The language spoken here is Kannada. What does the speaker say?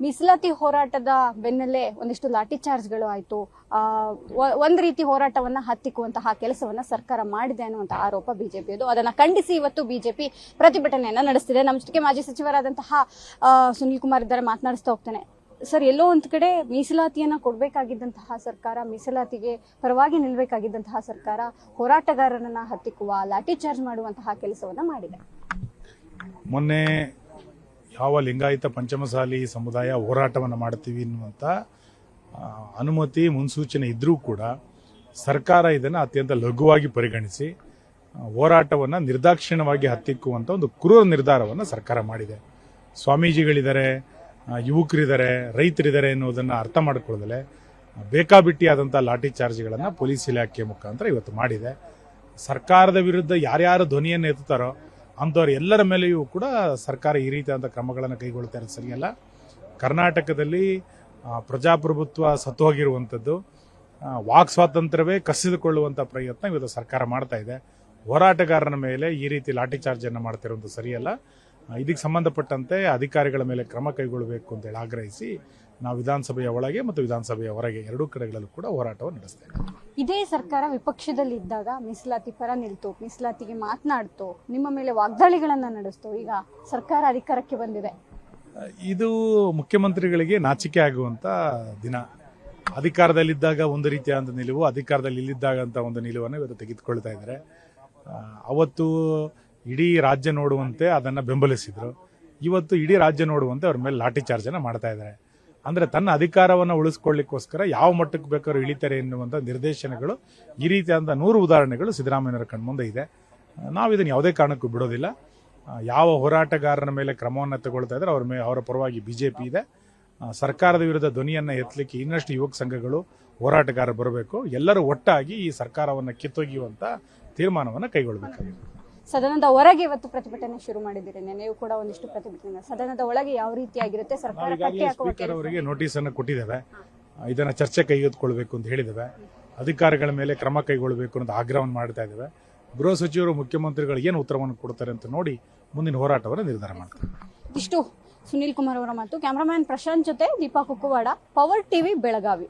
ಮೀಸಲಾತಿ ಹೋರಾಟದ ಬೆನ್ನಲ್ಲೇ ಒಂದಿಷ್ಟು ಲಾಠಿ ಚಾರ್ಜ್ಗಳು ಆಯ್ತು. ಒಂದ್ ರೀತಿ ಹೋರಾಟವನ್ನ ಹತ್ತಿಕ್ಕುವಂತಹ ಕೆಲಸವನ್ನ ಸರ್ಕಾರ ಮಾಡಿದೆ ಅನ್ನುವಂತಹ ಆರೋಪ ಬಿಜೆಪಿಯದು. ಅದನ್ನ ಖಂಡಿಸಿ ಇವತ್ತು ಬಿಜೆಪಿ ಪ್ರತಿಭಟನೆಯನ್ನ ನಡೆಸ್ತಿದೆ. ನಮ್ಮ ಜೊತೆಗೆ ಮಾಜಿ ಸಚಿವರಾದಂತಹ ಸುನೀಲ್ ಕುಮಾರ್ ಇದ್ದಾರೆ, ಮಾತನಾಡಿಸ್ತಾ ಹೋಗ್ತೇನೆ. ಸರ್, ಎಲ್ಲೋ ಒಂದ್ ಕಡೆ ಮೀಸಲಾತಿಯನ್ನ ಕೊಡಬೇಕಾಗಿದ್ದಂತಹ ಸರ್ಕಾರ, ಮೀಸಲಾತಿಗೆ ಪರವಾಗಿ ನಿಲ್ಬೇಕಾಗಿದ್ದಂತಹ ಸರ್ಕಾರ ಹೋರಾಟಗಾರರನ್ನ ಹತ್ತಿಕ್ಕುವ, ಲಾಠಿ ಚಾರ್ಜ್ ಮಾಡುವಂತಹ ಕೆಲಸವನ್ನ ಮಾಡಿದೆ. ಮೊನ್ನೆ ಯಾವ ಲಿಂಗಾಯತ ಪಂಚಮಸಾಲಿ ಸಮುದಾಯ ಹೋರಾಟವನ್ನು ಮಾಡ್ತೀವಿ ಎನ್ನುವಂಥ ಅನುಮತಿ ಮುನ್ಸೂಚನೆ ಇದ್ರೂ ಕೂಡ ಸರ್ಕಾರ ಇದನ್ನು ಅತ್ಯಂತ ಲಘುವಾಗಿ ಪರಿಗಣಿಸಿ ಹೋರಾಟವನ್ನು ನಿರ್ದಾಕ್ಷಿಣ್ಯವಾಗಿ ಹತ್ತಿಕ್ಕುವಂಥ ಒಂದು ಕ್ರೂರ ನಿರ್ಧಾರವನ್ನು ಸರ್ಕಾರ ಮಾಡಿದೆ. ಸ್ವಾಮೀಜಿಗಳಿದ್ದಾರೆ, ಯುವಕರಿದ್ದಾರೆ, ರೈತರಿದ್ದಾರೆ ಎನ್ನುವುದನ್ನು ಅರ್ಥ ಮಾಡಿಕೊಳ್ಳದಲೇ ಬೇಕಾಬಿಟ್ಟಿಯಾದಂಥ ಲಾಠಿ ಚಾರ್ಜ್ಗಳನ್ನು ಪೊಲೀಸ್ ಇಲಾಖೆ ಮುಖಾಂತರ ಇವತ್ತು ಮಾಡಿದೆ. ಸರ್ಕಾರದ ವಿರುದ್ಧ ಯಾರ್ಯಾರು ಧ್ವನಿಯನ್ನು ಎತ್ತುತ್ತಾರೋ ಅಂಥವ್ರು ಎಲ್ಲರ ಮೇಲೆಯೂ ಕೂಡ ಸರ್ಕಾರ ಈ ರೀತಿಯಾದಂಥ ಕ್ರಮಗಳನ್ನು ಕೈಗೊಳ್ತಾ ಇರೋದು ಸರಿಯಲ್ಲ. ಕರ್ನಾಟಕದಲ್ಲಿ ಪ್ರಜಾಪ್ರಭುತ್ವ ಸತ್ತೋಗಿರುವಂಥದ್ದು, ವಾಕ್ ಸ್ವಾತಂತ್ರ್ಯವೇ ಕಸಿದುಕೊಳ್ಳುವಂಥ ಪ್ರಯತ್ನ ಇವತ್ತು ಸರ್ಕಾರ ಮಾಡ್ತಾ ಇದೆ. ಹೋರಾಟಗಾರನ ಮೇಲೆ ಈ ರೀತಿ ಲಾಠಿ ಚಾರ್ಜನ್ನು ಮಾಡ್ತಿರುವಂಥ ಸರಿಯಲ್ಲ. ಇದಕ್ಕೆ ಸಂಬಂಧಪಟ್ಟಂತೆ ಅಧಿಕಾರಿಗಳ ಮೇಲೆ ಕ್ರಮ ಕೈಗೊಳ್ಳಬೇಕು ಅಂತೇಳಿ ಆಗ್ರಹಿಸಿ ನಾವು ವಿಧಾನಸಭೆಯ ಒಳಗೆ ಮತ್ತು ವಿಧಾನಸಭೆಯ ಹೊರಗೆ ಎರಡೂ ಕಡೆಗಳಲ್ಲೂ ಕೂಡ ಹೋರಾಟವನ್ನು ನಡೆಸ್ತೇವೆ. ಇದೇ ಸರ್ಕಾರ ವಿಪಕ್ಷದಲ್ಲಿದ್ದಾಗ ಮೀಸಲಾತಿ ಪರ ನಿಲ್ತು, ಮೀಸಲಾತಿಗೆ ಮಾತನಾಡ್ತು, ನಿಮ್ಮ ಮೇಲೆ ವಾಗ್ದಾಳಿಗಳನ್ನ ನಡೆಸ್ತು. ಈಗ ಸರ್ಕಾರ ಅಧಿಕಾರಕ್ಕೆ ಬಂದಿದೆ. ಇದು ಮುಖ್ಯಮಂತ್ರಿಗಳಿಗೆ ನಾಚಿಕೆ ಆಗುವಂತ ದಿನ. ಅಧಿಕಾರದಲ್ಲಿದ್ದಾಗ ಒಂದು ರೀತಿಯಾದ ನಿಲುವು, ಅಧಿಕಾರದಲ್ಲಿ ಇಲ್ಲಿದ್ದಾಗ ಅಂತ ಒಂದು ನಿಲುವನ್ನು ಇವತ್ತು ತೆಗೆದುಕೊಳ್ತಾ ಇದ್ದಾರೆ. ಅವತ್ತು ಇಡೀ ರಾಜ್ಯ ನೋಡುವಂತೆ ಅದನ್ನು ಬೆಂಬಲಿಸಿದ್ರು. ಇವತ್ತು ಇಡೀ ರಾಜ್ಯ ನೋಡುವಂತೆ ಅವ್ರ ಮೇಲೆ ಲಾಠಿ ಚಾರ್ಜನ್ನು ಮಾಡ್ತಾ ಇದ್ದಾರೆ. ಅಂದರೆ ತನ್ನ ಅಧಿಕಾರವನ್ನು ಉಳಿಸ್ಕೊಳ್ಳಿಕ್ಕೋಸ್ಕರ ಯಾವ ಮಟ್ಟಕ್ಕೆ ಬೇಕಾದ್ರೂ ಇಳಿತಾರೆ ಎನ್ನುವಂಥ ನಿರ್ದೇಶನಗಳು, ಈ ರೀತಿಯಾದ 100 ಉದಾಹರಣೆಗಳು ಸಿದ್ದರಾಮಯ್ಯನವರ ಕಣ್ಮುಂದೆ ಇದೆ. ನಾವು ಇದನ್ನು ಯಾವುದೇ ಕಾರಣಕ್ಕೂ ಬಿಡೋದಿಲ್ಲ. ಯಾವ ಹೋರಾಟಗಾರನ ಮೇಲೆ ಕ್ರಮವನ್ನು ತಗೊಳ್ತಾ ಇದ್ದಾರೆ ಅವರ ಪರವಾಗಿ ಬಿಜೆಪಿ ಇದೆ. ಸರ್ಕಾರದ ವಿರುದ್ಧ ಧ್ವನಿಯನ್ನು ಎತ್ತಲಿಕ್ಕೆ ಇನ್ನಷ್ಟು ಯುವಕ ಸಂಘಗಳು, ಹೋರಾಟಗಾರರು ಬರಬೇಕು. ಎಲ್ಲರೂ ಒಟ್ಟಾಗಿ ಈ ಸರ್ಕಾರವನ್ನು ಕಿತ್ತೊಗೆಯುವಂಥ ತೀರ್ಮಾನವನ್ನು ಕೈಗೊಳ್ಳಬೇಕಾಗಿದೆ. ಸದನದ ಹೊರಗೆ ಇವತ್ತು ಪ್ರತಿಭಟನೆ ಶುರು ಮಾಡಿದ್ದೀರಿ. ನೀವು ಕೂಡ ಒಂದಿಷ್ಟು ಪ್ರತಿಭಟನೆ, ಸದನದ ಒಳಗೆ ಯಾವ ರೀತಿಯಾಗಿರುತ್ತೆ? ಸರ್ಕಾರ ಸ್ಪೀಕರ್ ಅವರಿಗೆ ನೋಟಿಸ್ ಅನ್ನು ಕೊಟ್ಟಿದ್ದೇವೆ. ಇದನ್ನ ಚರ್ಚೆ ಕೈಗೆತ್ತಿಕೊಳ್ಬೇಕು ಅಂತ ಹೇಳಿದ್ದೇವೆ. ಅಧಿಕಾರಿಗಳ ಮೇಲೆ ಕ್ರಮ ಕೈಗೊಳ್ಳಬೇಕು ಅಂತ ಆಗ್ರಹವನ್ನು ಮಾಡ್ತಾ ಇದ್ದೇವೆ. ಗೃಹ ಸಚಿವರು, ಮುಖ್ಯಮಂತ್ರಿಗಳು ಏನು ಉತ್ತರವನ್ನು ಕೊಡ್ತಾರೆ ಅಂತ ನೋಡಿ ಮುಂದಿನ ಹೋರಾಟವನ್ನು ನಿರ್ಧಾರ ಮಾಡ್ತಾರೆ. ಇಷ್ಟು ಸುನೀಲ್ ಕುಮಾರ್ ಅವರ ಮಾತು. ಕ್ಯಾಮರಾಮ್ಯಾನ್ ಪ್ರಶಾಂತ್ ಜೊತೆ ದೀಪಾ ಕುಕ್ಕುವಾಡ, ಪವರ್ ಟಿವಿ, ಬೆಳಗಾವಿ.